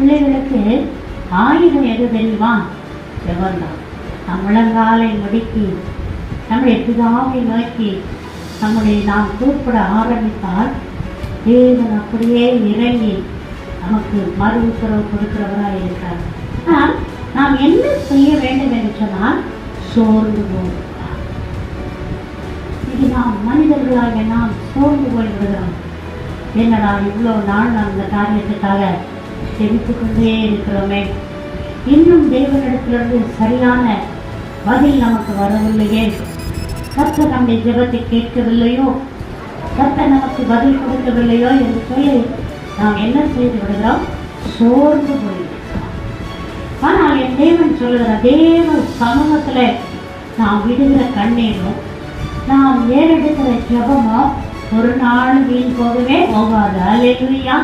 பிள்ளைகளுக்கு ஆயுதம் எது தெரியுமா? ஜெபந்தான். முழங்காலை முடுக்கி நம்முடைய பிதாவை நோக்கி நாம் கூப்பிட ஆரம்பித்தால் தேவன் அப்படியே இறங்கி நமக்கு மறு உத்தரவு கொடுக்கிறவராக இருக்கிறார். ஆனால் நாம் என்ன செய்ய வேண்டும் என்று சொன்னால் சோர்ந்து போகிறோம். இது நாம் மனிதர்களாக நாம் சோர்ந்து போய்விடுகிறோம். என்னடா இவ்வளோ நாள் நாம் இந்த காரியத்துக்காக செவித்து கொண்டே இருக்கிறோமே, இன்னும் தேவனிடத்திலிருந்து சரியான பதில் நமக்கு வரவில்லையே, கர்த்தர் நம்முடைய ஜெபத்தை கேட்கவில்லையோ, கர்த்தர் நமக்கு பதில் கொடுக்கவில்லையோ என்று சொல்லி நாம் என்ன செய்து விடுகிறோம்? சோர்ந்து போய்விடுகிறோம். ஆனால் என் தேவன் சொல்லுகிற தேவ சமூகத்தில் நாம் விடுகிற கண்ணீரும் நாம் ஏறெடுக்கிற ஜெபமோ ஒரு நாள் வீண் போகவே போகாது. அல்லேலூயா.